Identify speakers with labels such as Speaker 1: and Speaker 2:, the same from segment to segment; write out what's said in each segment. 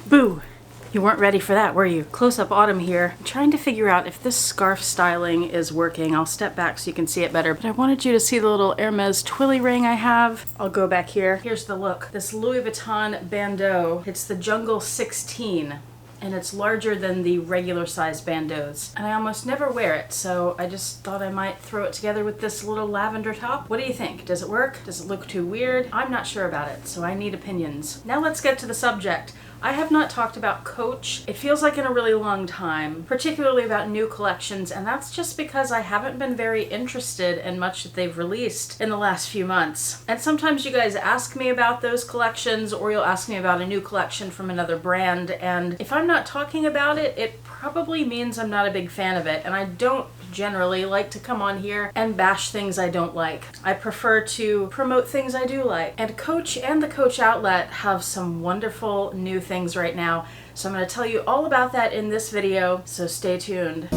Speaker 1: Boo! You weren't ready for that, were you? Close-up autumn here. I'm trying to figure out if this scarf styling is working. I'll step back so you can see it better, but I wanted you to see the little Hermes twilly ring I have. I'll go back here. Here's the look. This Louis Vuitton bandeau. It's the Jungle 16. And it's larger than the regular size bandeaus. And I almost never wear it, so I just thought I might throw it together with this little lavender top. What do you think? Does it work? Does it look too weird? I'm not sure about it, so I need opinions. Now let's get to the subject. I have not talked about Coach. It feels like in a really long time, particularly about new collections, and that's just because I haven't been very interested in much that they've released in the last few months. And sometimes you guys ask me about those collections, or you'll ask me about a new collection from another brand, and if I'm not talking about it, it probably means I'm not a big fan of it, and I don't generally like to come on here and bash things I don't like. I prefer to promote things I do like. And Coach and the Coach outlet have some wonderful new things right now. So I'm going to tell you all about that in this video, so stay tuned.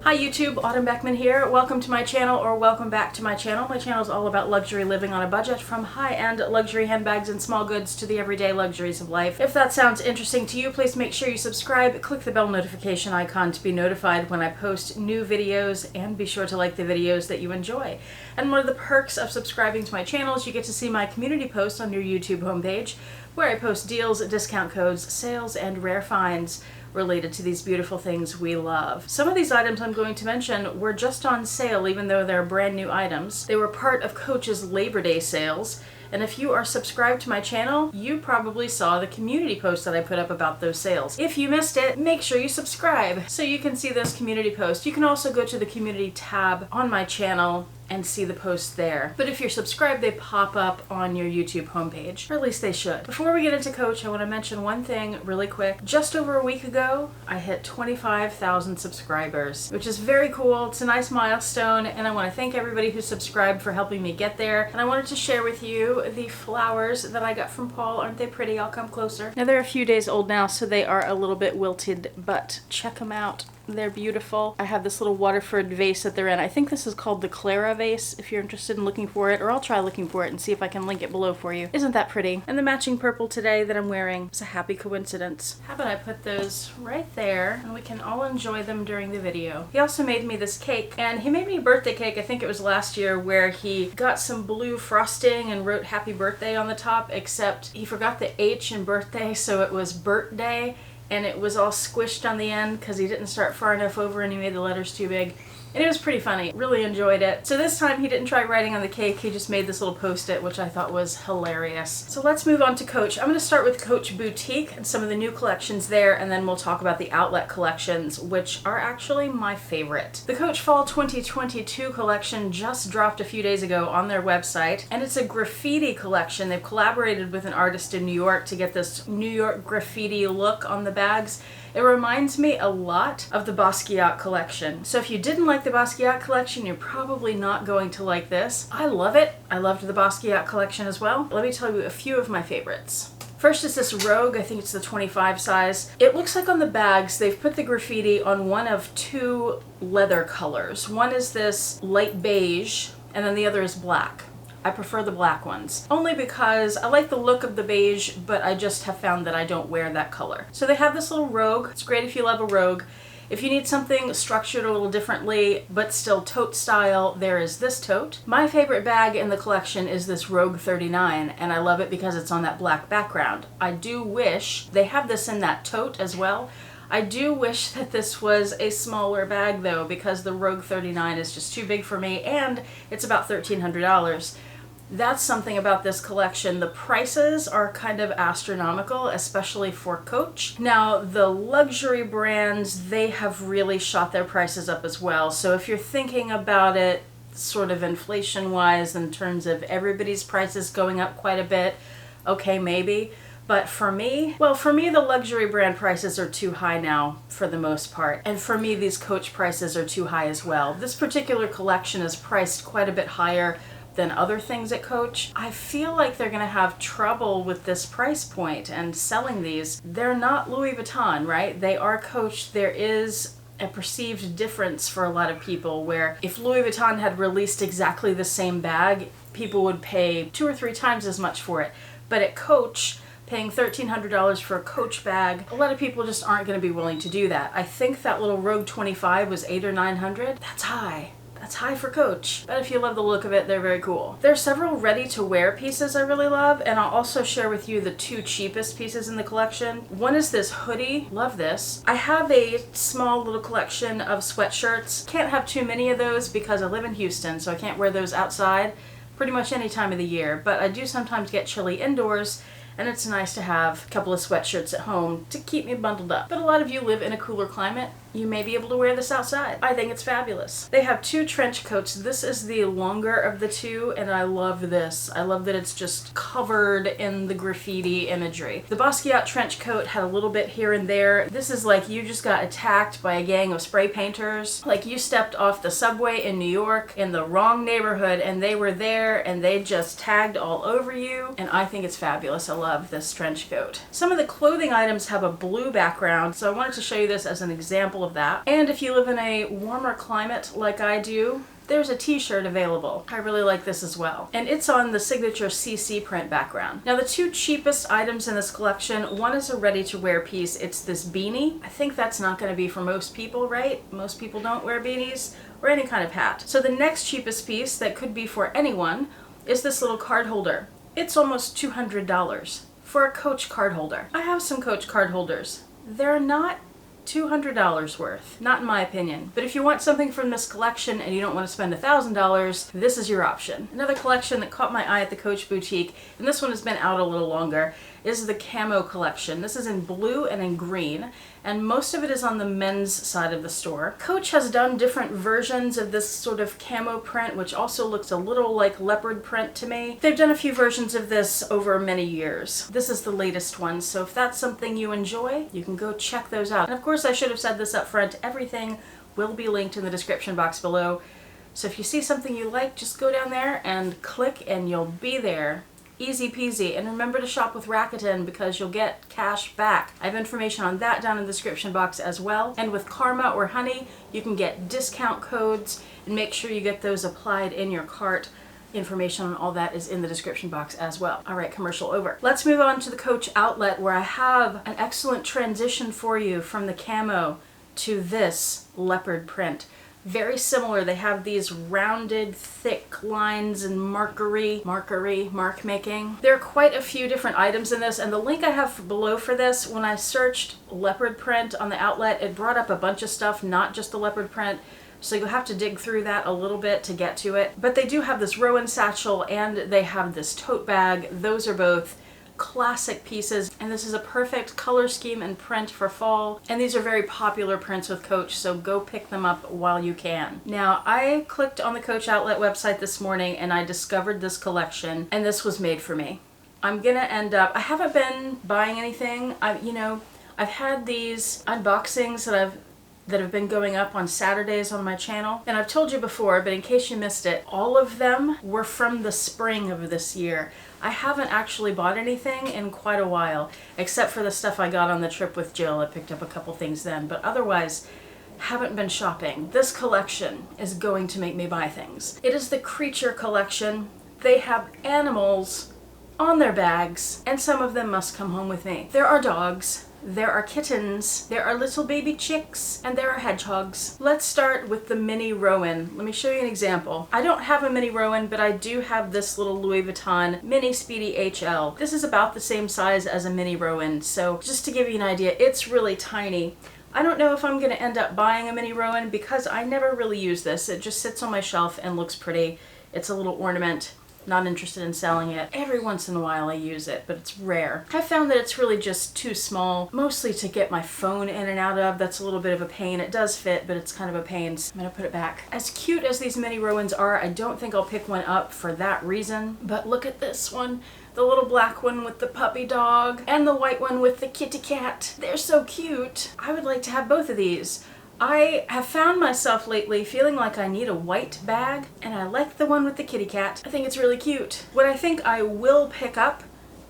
Speaker 1: Hi YouTube, Autumn Beckman here. Welcome to my channel, or welcome back to my channel. My channel is all about luxury living on a budget, from high-end luxury handbags and small goods to the everyday luxuries of life. If that sounds interesting to you, please make sure you subscribe, click the bell notification icon to be notified when I post new videos, and be sure to like the videos that you enjoy. And one of the perks of subscribing to my channel is you get to see my community posts on your YouTube homepage, where I post deals, discount codes, sales, and rare finds related to these beautiful things we love. Some of these items I'm going to mention were just on sale, even though they're brand new items. They were part of Coach's Labor Day sales, and if you are subscribed to my channel, you probably saw the community post that I put up about those sales. If you missed it, make sure you subscribe so you can see those community posts. You can also go to the community tab on my channel and see the posts there. But if you're subscribed, they pop up on your YouTube homepage, or at least they should. Before we get into Coach, I want to mention one thing really quick. Just over a week ago, I hit 25,000 subscribers, which is very cool. It's a nice milestone, and I want to thank everybody who subscribed for helping me get there. And I wanted to share with you the flowers that I got from Paul. Aren't they pretty? I'll come closer. Now, they're a few days old now, so they are a little bit wilted, but check them out. They're beautiful. I have this little Waterford vase that they're in. I think this is called the Clara vase, if you're interested in looking for it, or I'll try looking for it and see if I can link it below for you. Isn't that pretty? And the matching purple today that I'm wearing is a happy coincidence. How about I put those right there, and we can all enjoy them during the video. He also made me this cake, and he made me a birthday cake, I think it was last year, where he got some blue frosting and wrote happy birthday on the top, except he forgot the H in birthday, so it was birthday. And it was all squished on the end because he didn't start far enough over and he made the letters too big. And it was pretty funny. Really enjoyed it. So this time he didn't try writing on the cake, he just made this little post-it, which I thought was hilarious. So let's move on to Coach. I'm going to start with Coach Boutique and some of the new collections there, and then we'll talk about the outlet collections, which are actually my favorite. The Coach Fall 2022 collection just dropped a few days ago on their website, and it's a graffiti collection. They've collaborated with an artist in New York to get this New York graffiti look on the bags. It reminds me a lot of the Basquiat collection. So if you didn't like the Basquiat collection, you're probably not going to like this. I love it. I loved the Basquiat collection as well. Let me tell you a few of my favorites. First is this Rogue, I think it's the 25 size. It looks like on the bags they've put the graffiti on one of two leather colors. One is this light beige, and then the other is black. I prefer the black ones, only because I like the look of the beige, but I just have found that I don't wear that color. So they have this little Rogue. It's great if you love a Rogue. If you need something structured a little differently, but still tote style, there is this tote. My favorite bag in the collection is this Rogue 39, and I love it because it's on that black background. I do wish they have this in that tote as well. I do wish that this was a smaller bag though, because the Rogue 39 is just too big for me, and it's about $1,300. That's something about this collection. The prices are kind of astronomical, especially for Coach. Now, the luxury brands, they have really shot their prices up as well. So if you're thinking about it sort of inflation-wise in terms of everybody's prices going up quite a bit, okay, maybe. But for me, well, for me, the luxury brand prices are too high now for the most part. And for me, these Coach prices are too high as well. This particular collection is priced quite a bit higher than other things at Coach. I feel like they're gonna have trouble with this price point and selling these. They're not Louis Vuitton, right? They are Coach. There is a perceived difference for a lot of people where if Louis Vuitton had released exactly the same bag people would pay 2 or 3 times as much for it. But at Coach, paying $1,300 for a Coach bag, a lot of people just aren't going to be willing to do that. I think that little Rogue 25 was $800 or $900. That's high. That's high for Coach. But if you love the look of it, they're very cool. There are several ready-to-wear pieces I really love, and I'll also share with you the 2 cheapest pieces in the collection. One is this hoodie. Love this. I have a small little collection of sweatshirts. Can't have too many of those because I live in Houston, so I can't wear those outside pretty much any time of the year. But I do sometimes get chilly indoors, and it's nice to have a couple of sweatshirts at home to keep me bundled up. But a lot of you live in a cooler climate. You may be able to wear this outside. I think it's fabulous. They have 2 trench coats. This is the longer of the 2, and I love this. I love that it's just covered in the graffiti imagery. The Basquiat trench coat had a little bit here and there. This is like you just got attacked by a gang of spray painters. Like you stepped off the subway in New York in the wrong neighborhood, and they were there, and they just tagged all over you. And I think it's fabulous. I love this trench coat. Some of the clothing items have a blue background, so I wanted to show you this as an example of that. And if you live in a warmer climate like I do, there's a t-shirt available. I really like this as well. And it's on the signature CC print background. Now the 2 cheapest items in this collection, one is a ready-to-wear piece. It's this beanie. I think that's not going to be for most people, right? Most people don't wear beanies or any kind of hat. So the next cheapest piece that could be for anyone is this little card holder. It's almost $200 for a Coach card holder. I have some Coach card holders. They're not $200 worth, not in my opinion. But if you want something from this collection and you don't want to spend $1,000, this is your option. Another collection that caught my eye at the Coach boutique, and this one has been out a little longer, is the camo collection. This is in blue and in green, and most of it is on the men's side of the store. Coach has done different versions of this sort of camo print, which also looks a little like leopard print to me. They've done a few versions of this over many years. This is the latest one, so if that's something you enjoy, you can go check those out. And of course, I should have said this up front, everything will be linked in the description box below. So if you see something you like, just go down there and click and you'll be there. Easy peasy. And remember to shop with Rakuten because you'll get cash back. I have information on that down in the description box as well. And with Karma or Honey, you can get discount codes and make sure you get those applied in your cart. Information on all that is in the description box as well. All right, commercial over. Let's move on to the Coach outlet where I have an excellent transition for you from the camo to this leopard print. Very similar. They have these rounded, thick lines and mark making. There are quite a few different items in this, and the link I have below for this, when I searched leopard print on the outlet, it brought up a bunch of stuff, not just the leopard print. So you'll have to dig through that a little bit to get to it. But they do have this Rowan satchel and they have this tote bag. Those are both classic pieces, and this is a perfect color scheme and print for fall, and these are very popular prints with Coach, so go pick them up while you can. Now I clicked on the Coach outlet website this morning and I discovered this collection, and this was made for me. I'm gonna end up, I haven't been buying anything. I've had these unboxings that have been going up on Saturdays on my channel. And I've told you before, but in case you missed it, all of them were from the spring of this year. I haven't actually bought anything in quite a while, except for the stuff I got on the trip with Jill. I picked up a couple things then, but otherwise, haven't been shopping. This collection is going to make me buy things. It is the Creature collection. They have animals on their bags, and some of them must come home with me. There are dogs. There are kittens, there are little baby chicks, and there are hedgehogs. Let's start with the mini Rowan. Let me show you an example. I don't have a mini Rowan, but I do have this little Louis Vuitton Mini Speedy HL. This is about the same size as a mini Rowan, so just to give you an idea, it's really tiny. I don't know if I'm going to end up buying a mini Rowan because I never really use this. It just sits on my shelf and looks pretty. It's a little ornament. Not interested in selling it. Every once in a while I use it, but it's rare. I found that it's really just too small, mostly to get my phone in and out of. That's a little bit of a pain. It does fit, but it's kind of a pain, so I'm gonna put it back. As cute as these mini Rowans are, I don't think I'll pick one up for that reason, but look at this one. The little black one with the puppy dog, and the white one with the kitty cat. They're so cute. I would like to have both of these. I have found myself lately feeling like I need a white bag, and I like the one with the kitty cat. I think it's really cute. What I think I will pick up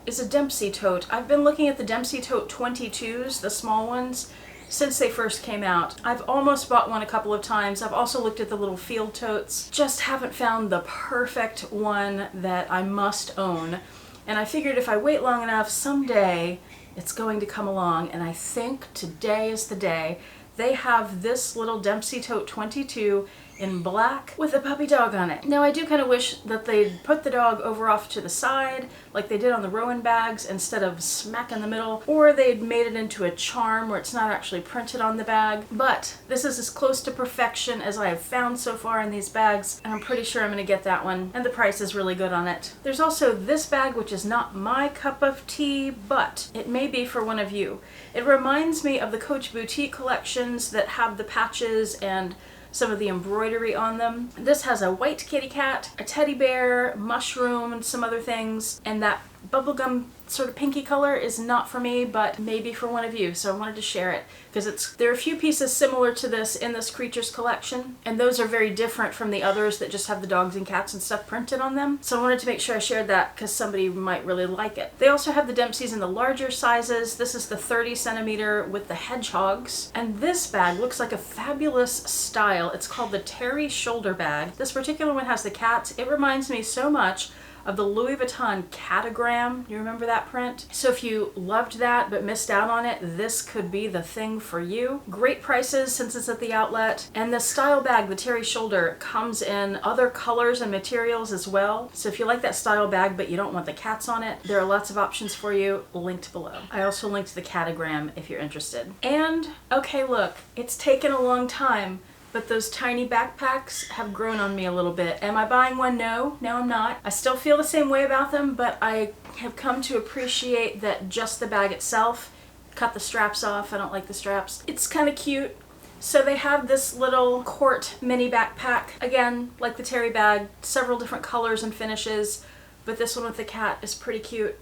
Speaker 1: is a Dempsey tote. I've been looking at the Dempsey tote 22s, the small ones, since they first came out. I've almost bought one a couple of times. I've also looked at the little field totes. Just haven't found the perfect one that I must own. And I figured if I wait long enough, someday it's going to come along, and I think today is the day. They have this little Dempsey Tote 22 in black with a puppy dog on it. Now I do kind of wish that they'd put the dog over off to the side like they did on the Rowan bags instead of smack in the middle, or they'd made it into a charm where it's not actually printed on the bag. But this is as close to perfection as I have found so far in these bags, and I'm pretty sure I'm going to get that one, and the price is really good on it. There's also this bag, which is not my cup of tea, but it may be for one of you. It reminds me of the Coach boutique collections that have the patches and some of the embroidery on them. This has a white kitty cat, a teddy bear, mushroom, and some other things, and that bubblegum sort of pinky color is not for me, but maybe for one of you, so I wanted to share it because there are a few pieces similar to this in this Creatures collection, and those are very different from the others that just have the dogs and cats and stuff printed on them. So I wanted to make sure I shared that because somebody might really like it. They also have the Dempseys in the larger sizes. This is the 30 centimeter with the hedgehogs, and this bag looks like a fabulous style. It's called the Terry shoulder bag. This particular one has the cats. It reminds me so much of the Louis Vuitton catagram. You remember that print? So if you loved that but missed out on it, this could be the thing for you. Great prices since it's at the outlet. And the style bag, the Terry shoulder, comes in other colors and materials as well. So if you like that style bag but you don't want the cats on it, there are lots of options for you linked below. I also linked the catagram if you're interested. And okay, look, it's taken a long time, but those tiny backpacks have grown on me a little bit. Am I buying one? No, I'm not. I still feel the same way about them, but I have come to appreciate that just the bag itself, cut the straps off, I don't like the straps. It's kind of cute. So they have this little quart mini backpack. Again, like the Terry bag, several different colors and finishes, but this one with the cat is pretty cute.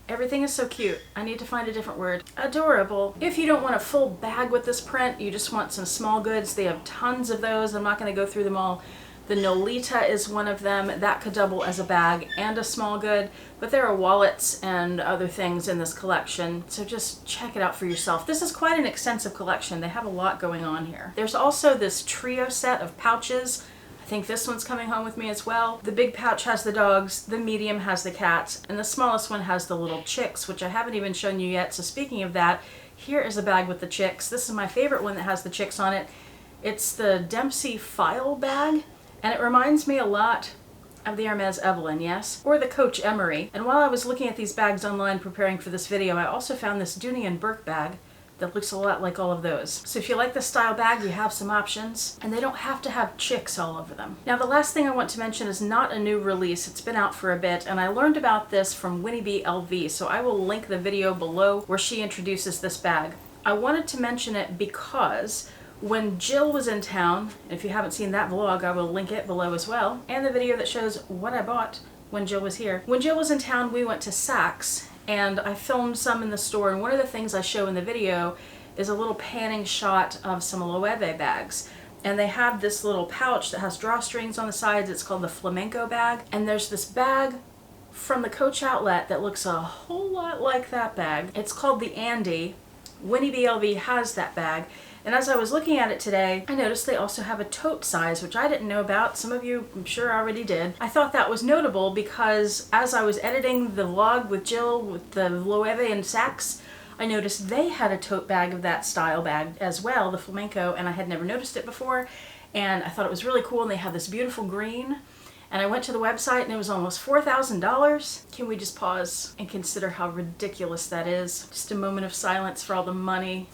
Speaker 1: Everything is so cute. I need to find a different word. Adorable. If you don't want a full bag with this print, you just want some small goods, they have tons of those. I'm not going to go through them all. The Nolita is one of them. That could double as a bag and a small good, but there are wallets and other things in this collection, so just check it out for yourself. This is quite an extensive collection. They have a lot going on here. There's also this trio set of pouches. I think this one's coming home with me as well. The big pouch has the dogs, the medium has the cats, and the smallest one has the little chicks, which I haven't even shown you yet. So speaking of that, here is a bag with the chicks. This is my favorite one that has the chicks on it. It's the Dempsey File Bag, and it reminds me a lot of the Hermes Evelyn, yes? Or the Coach Emery. And while I was looking at these bags online preparing for this video, I also found this Dooney and Burke bag that looks a lot like all of those. So if you like this style bag, you have some options, and they don't have to have chicks all over them. Now the last thing I want to mention is not a new release. It's been out for a bit, and I learned about this from Winnie LV, so I will link the video below where she introduces this bag. I wanted to mention it because when Jill was in town, and if you haven't seen that vlog, I will link it below as well, and the video that shows what I bought when Jill was here. When Jill was in town, we went to Saks, and I filmed some in the store, and one of the things I show in the video is a little panning shot of some Loave bags. And they have this little pouch that has drawstrings on the sides. It's called the Flamenco bag. And there's this bag from the Coach outlet that looks a whole lot like that bag. It's called the Andy. Winnie LV has that bag. And as I was looking at it today, I noticed they also have a tote size, which I didn't know about. Some of you, I'm sure, already did. I thought that was notable because as I was editing the vlog with Jill with the Loave and Saks, I noticed they had a tote bag of that style bag as well, the Flamenco, and I had never noticed it before. And I thought it was really cool, and they have this beautiful green. And I went to the website and it was almost $4,000. Can we just pause and consider how ridiculous that is? Just a moment of silence for all the money.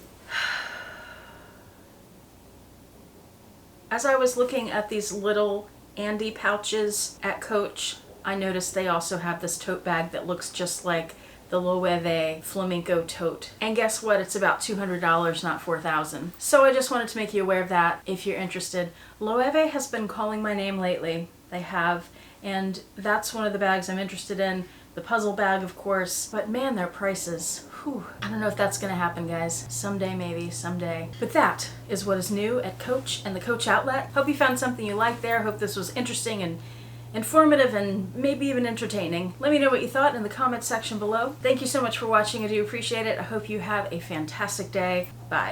Speaker 1: As I was looking at these little Andy pouches at Coach, I noticed they also have this tote bag that looks just like the Loave Flamenco tote. And guess what? It's about $200, not $4,000. So I just wanted to make you aware of that if you're interested. Loave has been calling my name lately. They have, and that's one of the bags I'm interested in. The puzzle bag, of course, but man, their prices. Whew. I don't know if that's gonna happen, guys. Someday, maybe, someday. But that is what is new at Coach and the Coach outlet. Hope you found something you liked there. Hope this was interesting and informative and maybe even entertaining. Let me know what you thought in the comments section below. Thank you so much for watching. I do appreciate it. I hope you have a fantastic day. Bye.